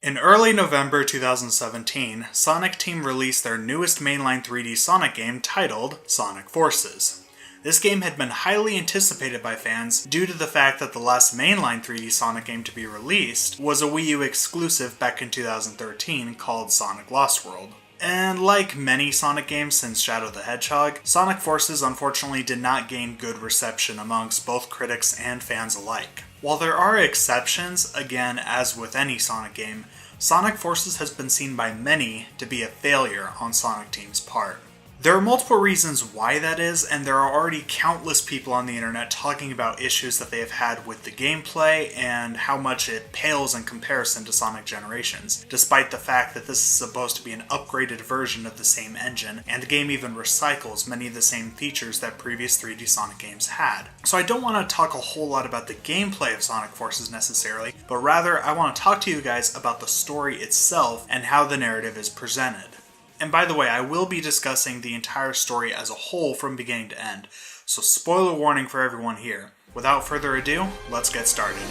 In early November 2017, Sonic Team released their newest mainline 3D Sonic game titled Sonic Forces. This game had been highly anticipated by fans due to the fact that the last mainline 3D Sonic game to be released was a Wii U exclusive back in 2013 called Sonic Lost World. And like many Sonic games since Shadow the Hedgehog, Sonic Forces unfortunately did not gain good reception amongst both critics and fans alike. While there are exceptions, again as with any Sonic game, Sonic Forces has been seen by many to be a failure on Sonic Team's part. There are multiple reasons why that is, and there are already countless people on the internet talking about issues that they have had with the gameplay and how much it pales in comparison to Sonic Generations, despite the fact that this is supposed to be an upgraded version of the same engine, and the game even recycles many of the same features that previous 3D Sonic games had. So I don't want to talk a whole lot about the gameplay of Sonic Forces necessarily, but rather I want to talk to you guys about the story itself and how the narrative is presented. And by the way, I will be discussing the entire story as a whole from beginning to end, so spoiler warning for everyone here. Without further ado, let's get started.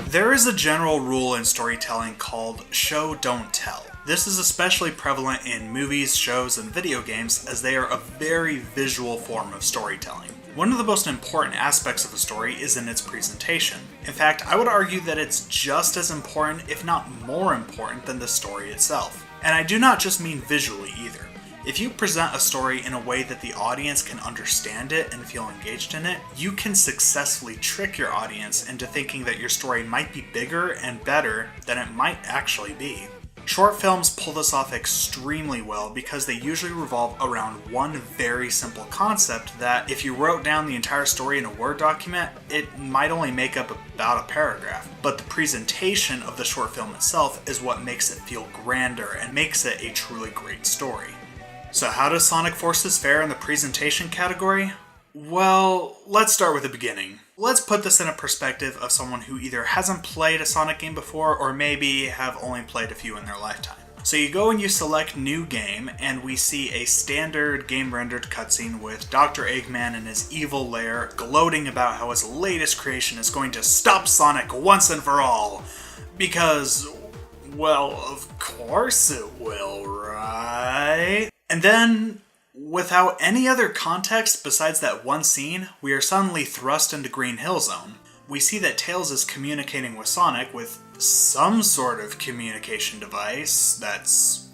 There is a general rule in storytelling called show don't tell. This is especially prevalent in movies, shows, and video games as they are a very visual form of storytelling. One of the most important aspects of a story is in its presentation. In fact, I would argue that it's just as important, if not more important, than the story itself. And I do not just mean visually either. If you present a story in a way that the audience can understand it and feel engaged in it, you can successfully trick your audience into thinking that your story might be bigger and better than it might actually be. Short films pull this off extremely well because they usually revolve around one very simple concept that, if you wrote down the entire story in a Word document, it might only make up about a paragraph. But the presentation of the short film itself is what makes it feel grander and makes it a truly great story. So how does Sonic Forces fare in the presentation category? Well, let's start with the beginning. Let's put this in a perspective of someone who either hasn't played a Sonic game before or maybe have only played a few in their lifetime. So you go and you select New Game, and we see a standard game-rendered cutscene with Dr. Eggman in his evil lair gloating about how his latest creation is going to stop Sonic once and for all. Because, well, of course it will, right? And then, without any other context besides that one scene, we are suddenly thrust into Green Hill Zone. We see that Tails is communicating with Sonic with some sort of communication device that's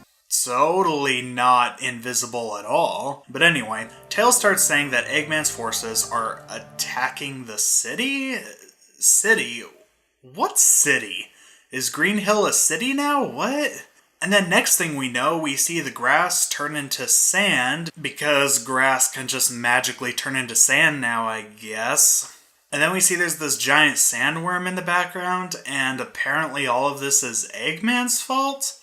totally not invisible at all. But anyway, Tails starts saying that Eggman's forces are attacking the city? City? What city? Is Green Hill a city now? What? And then next thing we know, we see the grass turn into sand, because grass can just magically turn into sand now, I guess. And then we see there's this giant sandworm in the background, and apparently all of this is Eggman's fault?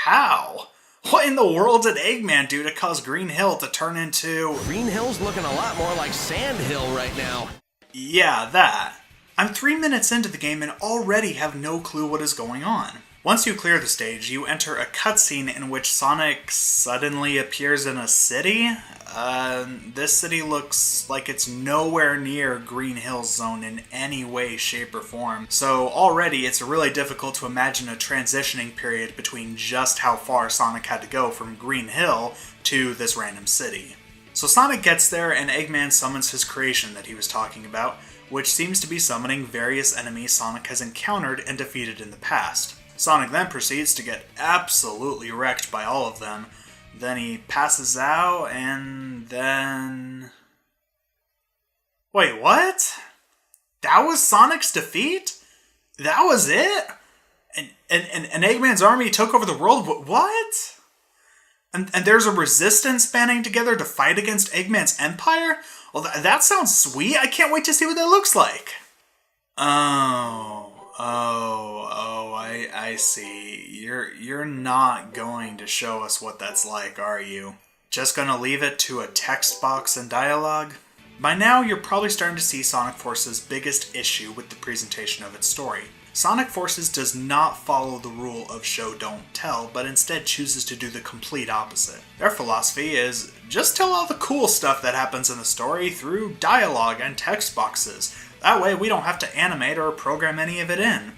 How? What in the world did Eggman do to cause Green Hill to turn into... Green Hill's looking a lot more like Sand Hill right now. Yeah, that. I'm 3 minutes into the game and already have no clue what is going on. Once you clear the stage, you enter a cutscene in which Sonic suddenly appears in a city. This city looks like it's nowhere near Green Hill Zone in any way, shape, or form. So already it's really difficult to imagine a transitioning period between just how far Sonic had to go from Green Hill to this random city. So Sonic gets there and Eggman summons his creation that he was talking about, which seems to be summoning various enemies Sonic has encountered and defeated in the past. Sonic then proceeds to get absolutely wrecked by all of them. Then he passes out, and then... Wait, what? That was Sonic's defeat? That was it? And Eggman's army took over the world? What? And there's a resistance banding together to fight against Eggman's empire? Well, that sounds sweet. I can't wait to see what that looks like. I see. You're not going to show us what that's like, are you? Just gonna leave it to a text box and dialogue? By now, you're probably starting to see Sonic Force's biggest issue with the presentation of its story. Sonic Forces does not follow the rule of show don't tell, but instead chooses to do the complete opposite. Their philosophy is just tell all the cool stuff that happens in the story through dialogue and text boxes. That way we don't have to animate or program any of it in.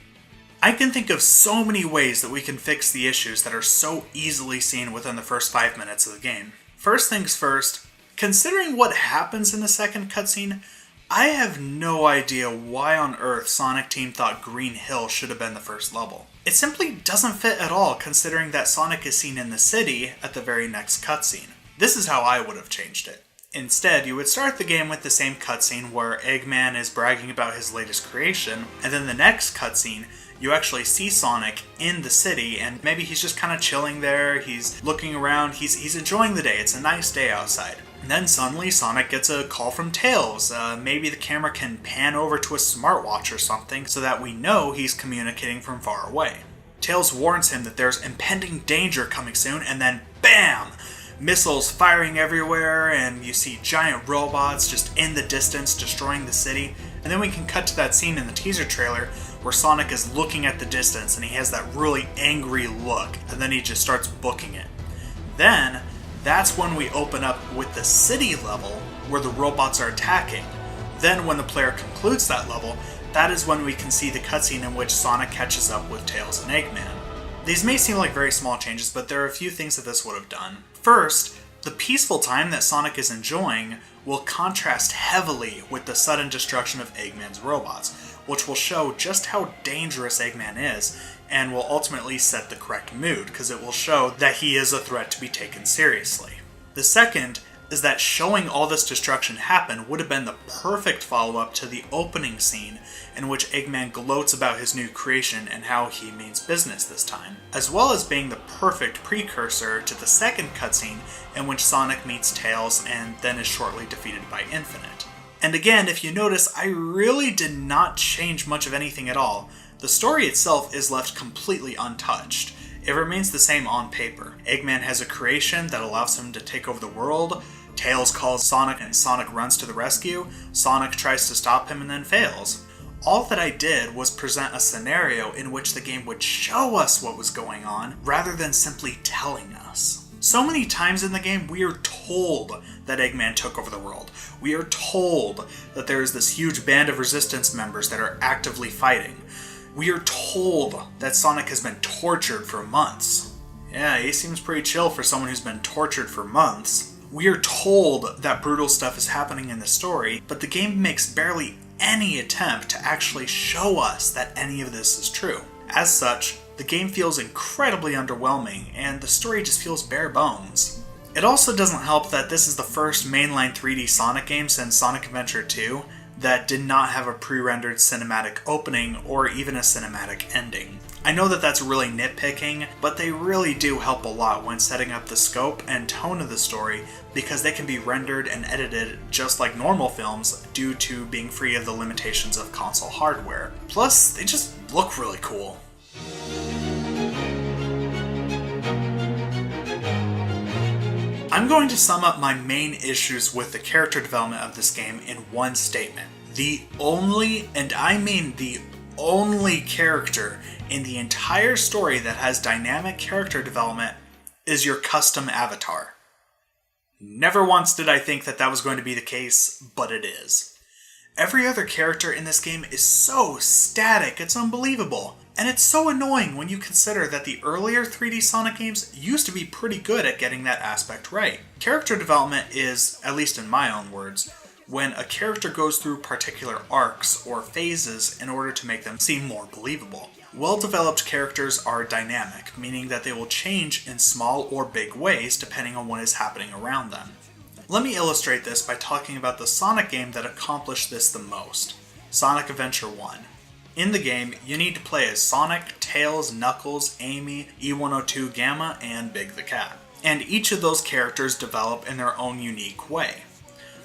I can think of so many ways that we can fix the issues that are so easily seen within the first 5 minutes of the game. First things first, considering what happens in the second cutscene, I have no idea why on earth Sonic Team thought Green Hill should have been the first level. It simply doesn't fit at all considering that Sonic is seen in the city at the very next cutscene. This is how I would have changed it. Instead, you would start the game with the same cutscene where Eggman is bragging about his latest creation, and then the next cutscene, you actually see Sonic in the city, and maybe he's just kind of chilling there, he's looking around, he's enjoying the day, it's a nice day outside. And then suddenly Sonic gets a call from Tails. Maybe the camera can pan over to a smartwatch or something so that we know he's communicating from far away. Tails warns him that there's impending danger coming soon, and then BAM! Missiles firing everywhere, and you see giant robots just in the distance destroying the city. And then we can cut to that scene in the teaser trailer where Sonic is looking at the distance and he has that really angry look, and then he just starts booking it. Then, that's when we open up with the city level where the robots are attacking. Then when the player concludes that level, that is when we can see the cutscene in which Sonic catches up with Tails and Eggman. These may seem like very small changes, but there are a few things that this would have done. First, the peaceful time that Sonic is enjoying will contrast heavily with the sudden destruction of Eggman's robots, which will show just how dangerous Eggman is, and will ultimately set the correct mood, because it will show that he is a threat to be taken seriously. The second is that showing all this destruction happen would have been the perfect follow-up to the opening scene in which Eggman gloats about his new creation and how he means business this time, as well as being the perfect precursor to the second cutscene in which Sonic meets Tails and then is shortly defeated by Infinite. And again, if you notice, I really did not change much of anything at all. The story itself is left completely untouched. It remains the same on paper. Eggman has a creation that allows him to take over the world. Tails calls Sonic and Sonic runs to the rescue. Sonic tries to stop him and then fails. All that I did was present a scenario in which the game would show us what was going on, rather than simply telling us. So many times in the game, we are told that Eggman took over the world. We are told that there is this huge band of resistance members that are actively fighting. We are told that Sonic has been tortured for months. Yeah, he seems pretty chill for someone who's been tortured for months. We are told that brutal stuff is happening in the story, but the game makes barely any attempt to actually show us that any of this is true. As such, the game feels incredibly underwhelming, and the story just feels bare bones. It also doesn't help that this is the first mainline 3D Sonic game since Sonic Adventure 2 that did not have a pre-rendered cinematic opening or even a cinematic ending. I know that that's really nitpicking, but they really do help a lot when setting up the scope and tone of the story because they can be rendered and edited just like normal films due to being free of the limitations of console hardware. Plus, they just look really cool. I'm going to sum up my main issues with the character development of this game in one statement. The only, and I mean the only character in the entire story that has dynamic character development is your custom avatar. Never once did I think that that was going to be the case, but it is. Every other character in this game is so static, it's unbelievable. And it's so annoying when you consider that the earlier 3D Sonic games used to be pretty good at getting that aspect right. Character development is, at least in my own words, when a character goes through particular arcs or phases in order to make them seem more believable. Well-developed characters are dynamic, meaning that they will change in small or big ways depending on what is happening around them. Let me illustrate this by talking about the Sonic game that accomplished this the most, Sonic Adventure 1. In the game, you need to play as Sonic, Tails, Knuckles, Amy, E102 Gamma, and Big the Cat. And each of those characters develop in their own unique way.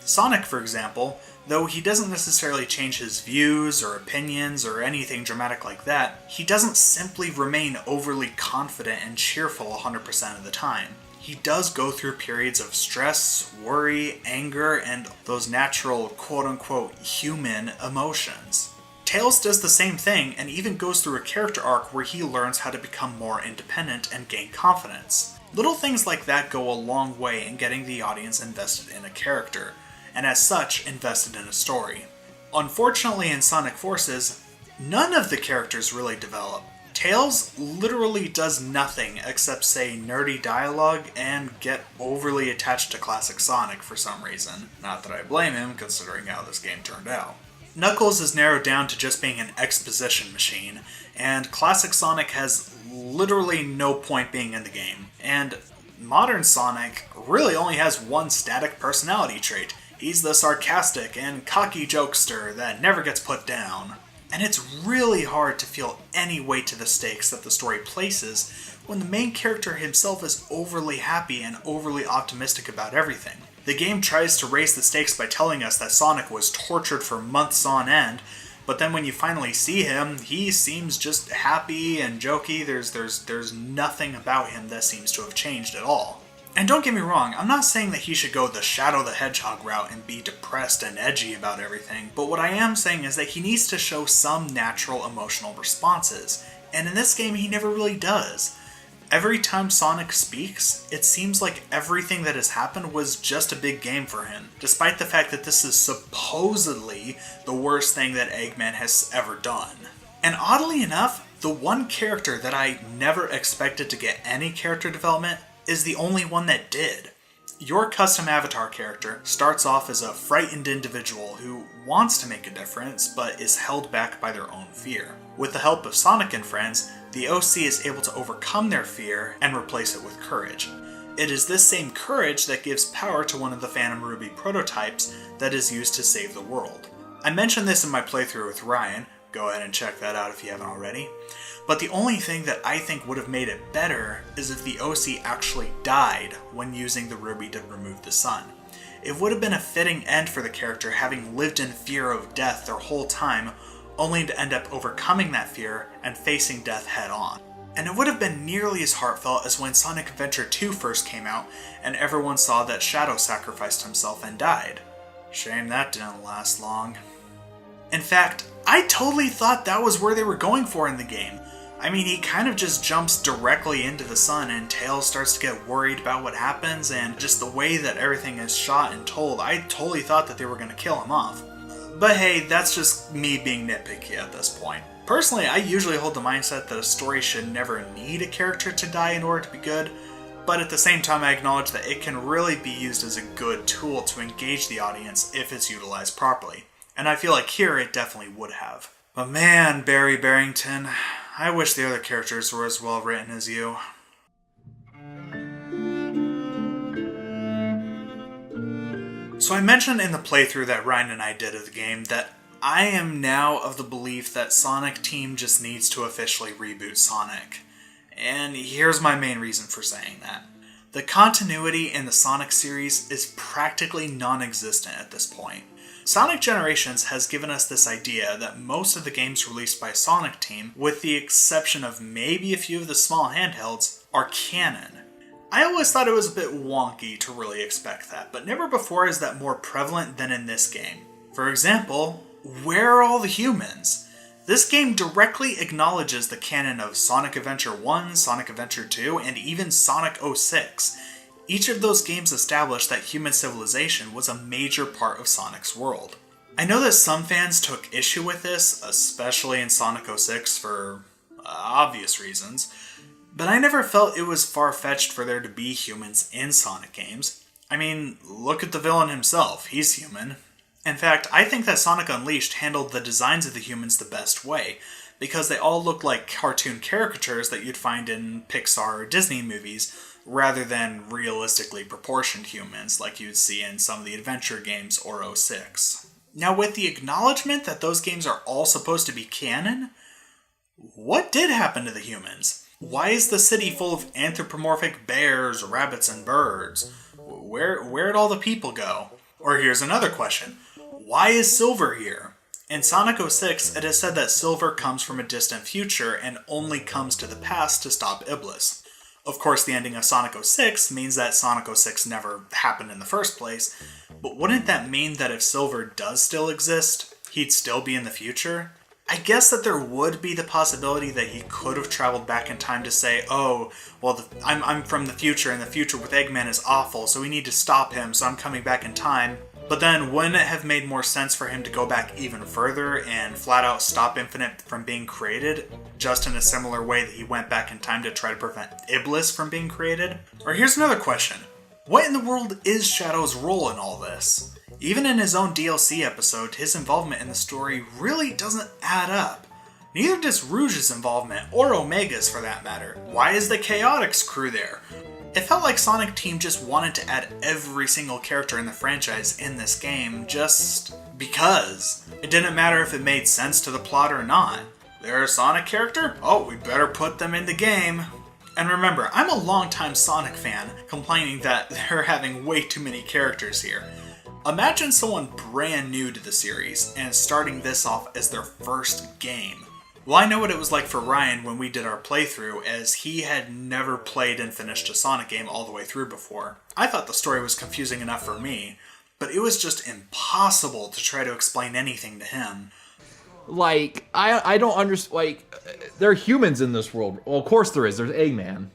Sonic, for example, though he doesn't necessarily change his views or opinions or anything dramatic like that, he doesn't simply remain overly confident and cheerful 100% of the time. He does go through periods of stress, worry, anger, and those natural quote-unquote human emotions. Tails does the same thing and even goes through a character arc where he learns how to become more independent and gain confidence. Little things like that go a long way in getting the audience invested in a character, and as such, invested in a story. Unfortunately in Sonic Forces, none of the characters really develop. Tails literally does nothing except say nerdy dialogue and get overly attached to classic Sonic for some reason. Not that I blame him, considering how this game turned out. Knuckles is narrowed down to just being an exposition machine, and classic Sonic has literally no point being in the game. And modern Sonic really only has one static personality trait. He's the sarcastic and cocky jokester that never gets put down. And it's really hard to feel any weight to the stakes that the story places when the main character himself is overly happy and overly optimistic about everything. The game tries to raise the stakes by telling us that Sonic was tortured for months on end, but then when you finally see him, he seems just happy and jokey. There's nothing about him that seems to have changed at all. And don't get me wrong, I'm not saying that he should go the Shadow the Hedgehog route and be depressed and edgy about everything, but what I am saying is that he needs to show some natural emotional responses, and in this game he never really does. Every time Sonic speaks, it seems like everything that has happened was just a big game for him, despite the fact that this is supposedly the worst thing that Eggman has ever done. And oddly enough, the one character that I never expected to get any character development is the only one that did. Your custom avatar character starts off as a frightened individual who wants to make a difference, but is held back by their own fear. With the help of Sonic and friends, the OC is able to overcome their fear and replace it with courage. It is this same courage that gives power to one of the Phantom Ruby prototypes that is used to save the world. I mentioned this in my playthrough with Ryan, go ahead and check that out if you haven't already. But the only thing that I think would have made it better is if the OC actually died when using the Ruby to remove the sun. It would have been a fitting end for the character having lived in fear of death their whole time, only to end up overcoming that fear and facing death head on. And it would have been nearly as heartfelt as when Sonic Adventure 2 first came out and everyone saw that Shadow sacrificed himself and died. Shame that didn't last long. In fact, I totally thought that was where they were going for in the game. I mean, he kind of just jumps directly into the sun and Tails starts to get worried about what happens, and just the way that everything is shot and told, I totally thought that they were going to kill him off. But hey, that's just me being nitpicky at this point. Personally, I usually hold the mindset that a story should never need a character to die in order to be good, but at the same time I acknowledge that it can really be used as a good tool to engage the audience if it's utilized properly. And I feel like here it definitely would have. But man, Barry Barrington, I wish the other characters were as well written as you. So I mentioned in the playthrough that Ryan and I did of the game that I am now of the belief that Sonic Team just needs to officially reboot Sonic. And here's my main reason for saying that. The continuity in the Sonic series is practically non-existent at this point. Sonic Generations has given us this idea that most of the games released by Sonic Team, with the exception of maybe a few of the small handhelds, are canon. I always thought it was a bit wonky to really expect that, but never before is that more prevalent than in this game. For example, where are all the humans? This game directly acknowledges the canon of Sonic Adventure 1, Sonic Adventure 2, and even Sonic 06. Each of those games established that human civilization was a major part of Sonic's world. I know that some fans took issue with this, especially in Sonic 06 for obvious reasons, but I never felt it was far-fetched for there to be humans in Sonic games. I mean, look at the villain himself, he's human. In fact, I think that Sonic Unleashed handled the designs of the humans the best way, because they all look like cartoon caricatures that you'd find in Pixar or Disney movies, rather than realistically proportioned humans like you'd see in some of the adventure games or 06. Now, with the acknowledgement that those games are all supposed to be canon, what did happen to the humans? Why is the city full of anthropomorphic bears, rabbits, and birds? Where'd all the people go? Or here's another question. Why is Silver here? In Sonic 06, it is said that Silver comes from a distant future and only comes to the past to stop Iblis. Of course, the ending of Sonic 06 means that Sonic 06 never happened in the first place, but wouldn't that mean that if Silver does still exist, he'd still be in the future? I guess that there would be the possibility that he could have traveled back in time to say, oh, well, I'm from the future, and the future with Eggman is awful, so we need to stop him, so I'm coming back in time. But then, wouldn't it have made more sense for him to go back even further and flat out stop Infinite from being created, just in a similar way that he went back in time to try to prevent Iblis from being created? Or here's another question. What in the world is Shadow's role in all this? Even in his own DLC episode, his involvement in the story really doesn't add up. Neither does Rouge's involvement, or Omega's for that matter. Why is the Chaotix crew there? It felt like Sonic Team just wanted to add every single character in the franchise in this game just because. It didn't matter if it made sense to the plot or not. They're a Sonic character? Oh, we better put them in the game. And remember, I'm a longtime Sonic fan complaining that they're having way too many characters here. Imagine someone brand new to the series and starting this off as their first game. Well, I know what it was like for Ryan when we did our playthrough, as he had never played and finished a Sonic game all the way through before. I thought the story was confusing enough for me, but it was just impossible to try to explain anything to him. Like, I don't understand, like, there are humans in this world. Well, of course there is. There's Eggman.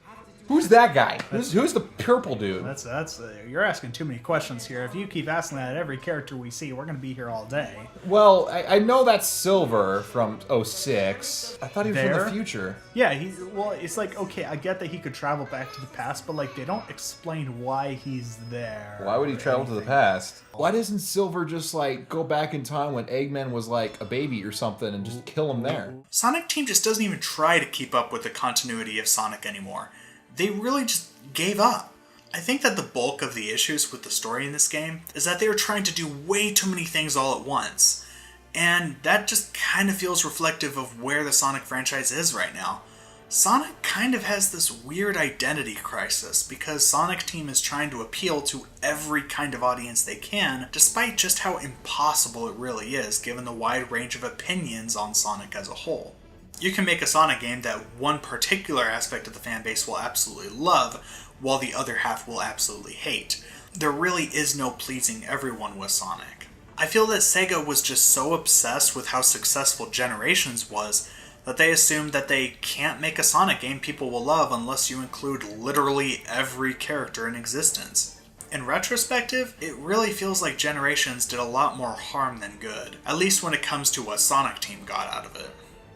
Who's that guy? Who's the purple dude? That's you're asking too many questions here. If you keep asking that at every character we see, we're gonna be here all day. Well, I know that's Silver from 06. I thought he was from the future. Yeah, it's like, okay, I get that he could travel back to the past, but like they don't explain why he's there. Why would he travel to the past? Why doesn't Silver just like go back in time when Eggman was like a baby or something and just kill him there? Sonic Team just doesn't even try to keep up with the continuity of Sonic anymore. They really just gave up. I think that the bulk of the issues with the story in this game is that they were trying to do way too many things all at once. And that just kind of feels reflective of where the Sonic franchise is right now. Sonic kind of has this weird identity crisis because Sonic Team is trying to appeal to every kind of audience they can, despite just how impossible it really is given the wide range of opinions on Sonic as a whole. You can make a Sonic game that one particular aspect of the fanbase will absolutely love, while the other half will absolutely hate. There really is no pleasing everyone with Sonic. I feel that SEGA was just so obsessed with how successful Generations was that they assumed that they can't make a Sonic game people will love unless you include literally every character in existence. In retrospective, it really feels like Generations did a lot more harm than good, at least when it comes to what Sonic Team got out of it.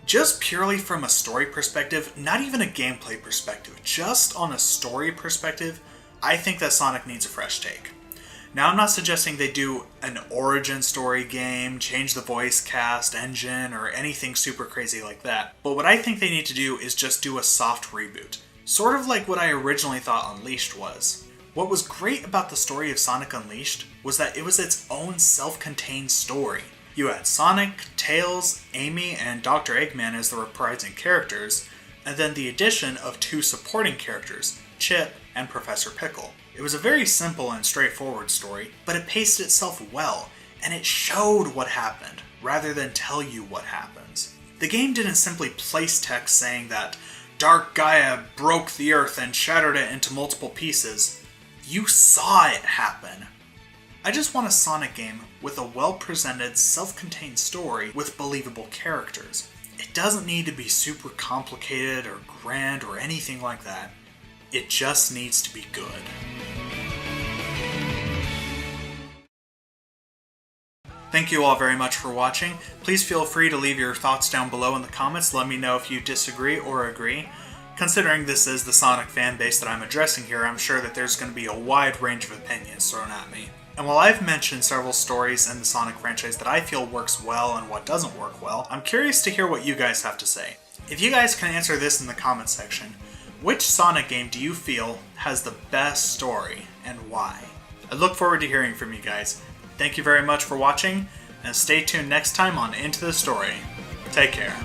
Just purely from a story perspective, not even a gameplay perspective, just on a story perspective, I think that Sonic needs a fresh take. Now, I'm not suggesting they do an origin story game, change the voice cast, engine, or anything super crazy like that, but what I think they need to do is just do a soft reboot, sort of like what I originally thought Unleashed was. What was great about the story of Sonic Unleashed was that it was its own self-contained story. You had Sonic, Tails, Amy, and Dr. Eggman as the reprising characters, and then the addition of two supporting characters, Chip and Professor Pickle. It was a very simple and straightforward story, but it paced itself well, and it showed what happened, rather than tell you what happens. The game didn't simply place text saying that Dark Gaia broke the Earth and shattered it into multiple pieces. You saw it happen. I just want a Sonic game with a well-presented, self-contained story with believable characters. It doesn't need to be super complicated or grand or anything like that. It just needs to be good. Thank you all very much for watching. Please feel free to leave your thoughts down below in the comments. Let me know if you disagree or agree. Considering this is the Sonic fanbase that I'm addressing here, I'm sure that there's going to be a wide range of opinions thrown at me. And while I've mentioned several stories in the Sonic franchise that I feel works well and what doesn't work well, I'm curious to hear what you guys have to say. If you guys can answer this in the comment section, which Sonic game do you feel has the best story and why? I look forward to hearing from you guys. Thank you very much for watching, and stay tuned next time on Into the Story. Take care.